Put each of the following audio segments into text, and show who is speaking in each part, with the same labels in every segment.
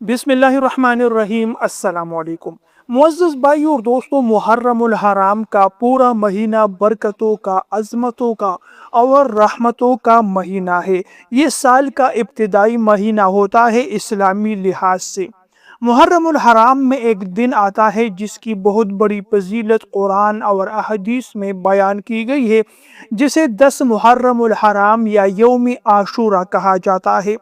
Speaker 1: بسم اللہ الرحمن الرحیم۔ السلام علیکم معزز بھائی اور دوستوں، محرم الحرام کا پورا مہینہ برکتوں کا، عظمتوں کا اور رحمتوں کا مہینہ ہے۔ یہ سال کا ابتدائی مہینہ ہوتا ہے اسلامی لحاظ سے۔ محرم الحرام میں ایک دن آتا ہے جس کی بہت بڑی فضیلت قرآن اور احادیث میں بیان کی گئی ہے، جسے 10 محرم الحرام یا یوم عاشورہ کہا جاتا ہے۔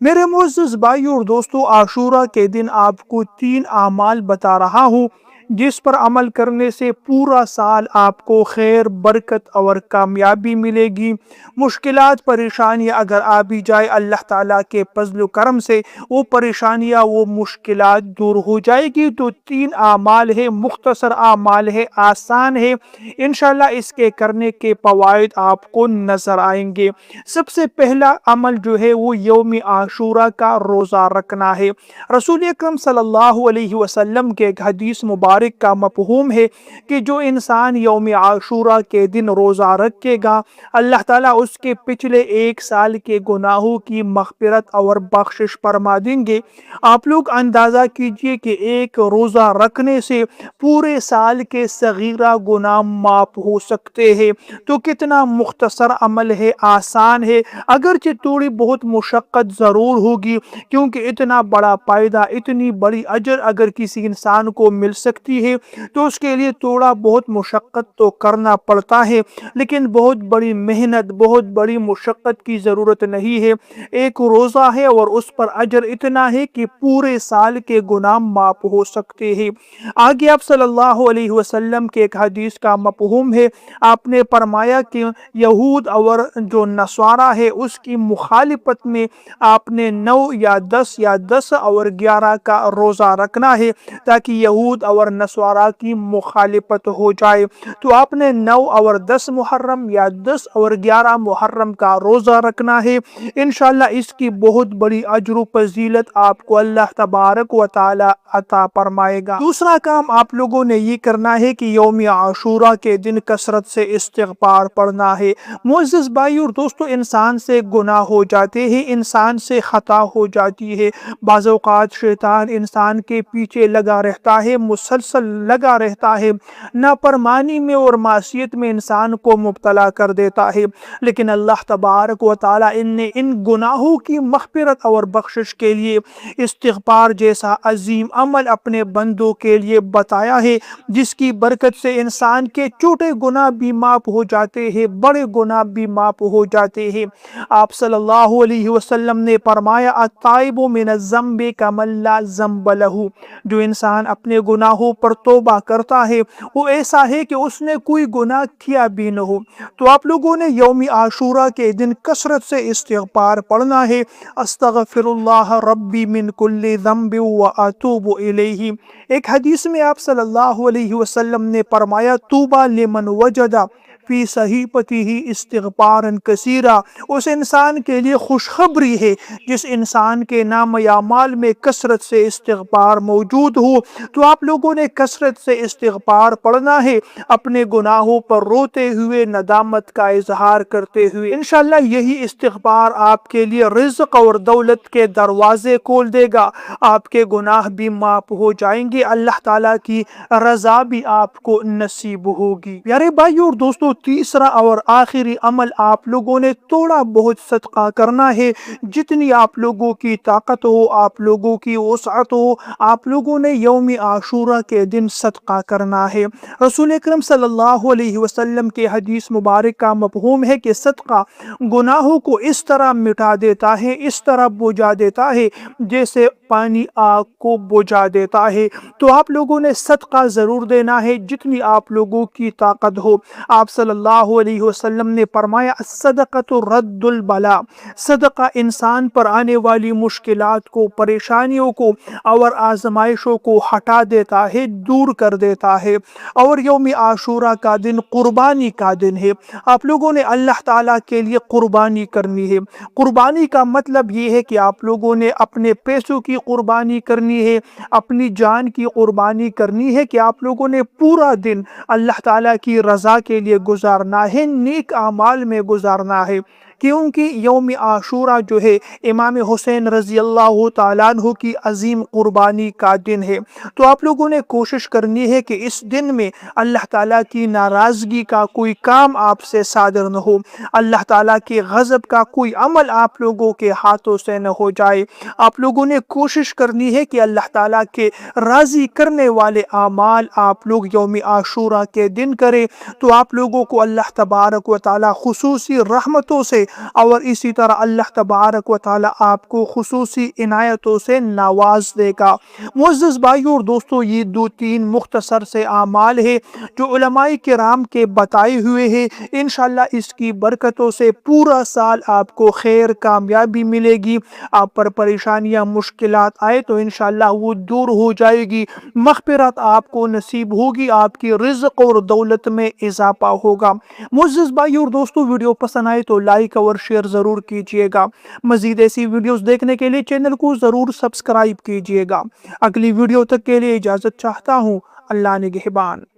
Speaker 1: میرے معزز بھائی اور دوستو، عاشورہ کے دن آپ کو 3 اعمال بتا رہا ہوں جس پر عمل کرنے سے پورا سال آپ کو خیر، برکت اور کامیابی ملے گی۔ مشکلات، پریشانیاں اگر آ بھی جائے، اللہ تعالیٰ کے فضل و کرم سے وہ پریشانیاں، وہ مشکلات دور ہو جائے گی۔ تو 3 اعمال ہے، مختصر اعمال ہے، آسان ہے، انشاءاللہ اس کے کرنے کے فوائد آپ کو نظر آئیں گے۔ سب سے پہلا عمل جو ہے وہ یوم عاشورہ کا روزہ رکھنا ہے۔ رسول اکرم صلی اللہ علیہ وسلم کے ایک حدیث مبارک کا مفہوم ہے کہ جو انسان یوم عاشورہ کے دن روزہ رکھے گا، اللہ تعالیٰ اس کے پچھلے 1 سال کے گناہوں کی مغفرت اور بخشش فرما دیں گے۔ آپ لوگ اندازہ کیجئے کہ ایک روزہ رکھنے سے پورے سال کے صغیرہ گناہ معاف ہو سکتے ہیں۔ تو کتنا مختصر عمل ہے، آسان ہے، اگرچہ تھوڑی بہت مشقت ضرور ہوگی، کیونکہ اتنا بڑا فائدہ، اتنی بڑی اجر اگر کسی انسان کو مل سکتی ہے تو اس کے لیے تھوڑا بہت مشقت تو کرنا پڑتا ہے، لیکن بہت بڑی محنت، بہت بڑی مشقت کی ضرورت نہیں ہے۔ ایک روزہ ہے اور اس پر اجر اتنا ہے کہ پورے سال کے گناہ معاف ہو سکتے ہیں۔ آگے آپ صلی اللہ علیہ وسلم کے ایک حدیث کا مفہوم ہے، آپ نے فرمایا کہ یہود اور جو نصارہ ہے اس کی مخالفت میں آپ نے 9 یا 10 یا 10 اور 11 کا روزہ رکھنا ہے تاکہ یہود اور نصارہ کی مخالفت ہو جائے۔ تو آپ نے 9 اور 10 محرم یا 10 اور 11 محرم کا روزہ رکھنا ہے، انشاءاللہ اس کی بہت بڑی اجر و فضیلت آپ کو اللہ تبارک و تعالی عطا فرمائے گا۔ دوسرا کام آپ لوگوں نے یہ کرنا ہے کہ یوم عاشورہ کے دن کثرت سے استغفار پڑھنا ہے۔ معزز بھائی اور دوستو، انسان سے گناہ ہو جاتے ہیں، انسان سے خطا ہو جاتی ہے، بعض اوقات شیطان انسان کے پیچھے لگا رہتا ہے، مسلسل لگا رہتا ہے، نافرمانی میں اور معصیت میں انسان کو مبتلا کر دیتا ہے، لیکن اللہ تبارک و تعالی نے ان گناہوں کی مغفرت اور بخشش کے لیے استغفار جیسا عظیم عمل اپنے بندوں کے لیے بتایا ہے، جس کی برکت سے انسان کے چھوٹے گناہ بھی معاف ہو جاتے ہیں، بڑے گناہ بھی معاف ہو جاتے ہیں۔ آپ صلی اللہ علیہ وسلم نے فرمایا التائب من الذنب کمن لا ذنب لہ، جو انسان اپنے گناہوں پر توبہ کرتا ہے وہ ایسا ہے کہ اس نے کوئی گناہ کیا بھی نہ ہو۔ تو آپ لوگوں نے یوم عاشورہ کے دن کثرت سے استغفار پڑھنا ہے۔ استغفر اللہ ربی من کل ذنب واتوب الیہ۔ ایک حدیث میں آپ صلی اللہ علیہ وسلم نے فرمایا طوبی لمن وجد فی صحیفتہ استغفارا کثیرا، اس انسان کے لیے خوشخبری ہے جس انسان کے نام اعمال میں کثرت سے استغفار موجود ہو۔ تو آپ لوگوں نے کثرت سے استغفار پڑھنا ہے، اپنے گناہوں پر روتے ہوئے، ندامت کا اظہار کرتے ہوئے۔ انشاءاللہ یہی استغفار آپ کے لیے رزق اور دولت کے دروازے کھول دے گا، آپ کے گناہ بھی معاف ہو جائیں گے، اللہ تعالیٰ کی رضا بھی آپ کو نصیب ہوگی۔ پیارے بھائی اور دوستو، تیسرا اور آخری عمل آپ لوگوں نے تھوڑا بہت صدقہ کرنا ہے، جتنی آپ لوگوں کی طاقت ہو، آپ لوگوں کی وسعت ہو، آپ لوگوں نے یوم عاشورہ کے دن صدقہ کرنا ہے۔ رسول اکرم صلی اللہ علیہ وسلم کے حدیث مبارک کا مفہوم ہے کہ صدقہ گناہوں کو اس طرح مٹا دیتا ہے، اس طرح بجھا دیتا ہے جیسے پانی آگ کو بجھا دیتا ہے۔ تو آپ لوگوں نے صدقہ ضرور دینا ہے، جتنی آپ لوگوں کی طاقت ہو۔ آپ صلی اللہ علیہ وسلم نے فرمایا الصدقۃ رد البلاء، صدقہ انسان پر آنے والی مشکلات کو، پریشانیوں کو اور آزمائشوں کو ہٹا دیتا ہے، دور کر دیتا ہے۔ اور یوم عاشورہ کا دن قربانی کا دن ہے، آپ لوگوں نے اللہ تعالیٰ کے لیے قربانی کرنی ہے۔ قربانی کا مطلب یہ ہے کہ آپ لوگوں نے اپنے پیسوں کی قربانی کرنی ہے، اپنی جان کی قربانی کرنی ہے، کہ آپ لوگوں نے پورا دن اللہ تعالیٰ کی رضا کے لیے گزارنا ہے، نیک اعمال میں گزارنا ہے۔ کیونکہ یوم عاشورہ جو ہے امام حسین رضی اللہ تعالیٰ عنہ کی عظیم قربانی کا دن ہے۔ تو آپ لوگوں نے کوشش کرنی ہے کہ اس دن میں اللہ تعالیٰ کی ناراضگی کا کوئی کام آپ سے صادر نہ ہو، اللہ تعالیٰ کے غضب کا کوئی عمل آپ لوگوں کے ہاتھوں سے نہ ہو جائے۔ آپ لوگوں نے کوشش کرنی ہے کہ اللہ تعالیٰ کے راضی کرنے والے اعمال آپ لوگ یوم عاشورہ کے دن کریں، تو آپ لوگوں کو اللہ تبارک و تعالیٰ خصوصی رحمتوں سے اور اسی طرح اللہ تبارک و تعالیٰ آپ کو خصوصی عنایتوں سے نواز دے گا۔ معزز بھائیوں اور دوستوں، یہ دو تین مختصر سے اعمال ہے جو علماء کرام کے بتائے ہوئے ہیں۔ انشاءاللہ اس کی برکتوں سے پورا سال آپ کو خیر کامیابی ملے گی، آپ پر پریشانیاں مشکلات آئے تو انشاءاللہ وہ دور ہو جائے گی، مغفرت آپ کو نصیب ہوگی، آپ کی رزق اور دولت میں اضافہ ہوگا۔ معزز بھائیوں اور دوستوں، ویڈیو پسند آئے تو لائک اور شیئر ضرور کیجئے گا۔ مزید ایسی ویڈیوز دیکھنے کے لیے چینل کو ضرور سبسکرائب کیجئے گا۔ اگلی ویڈیو تک کے لیے اجازت چاہتا ہوں۔ اللہ نگہبان۔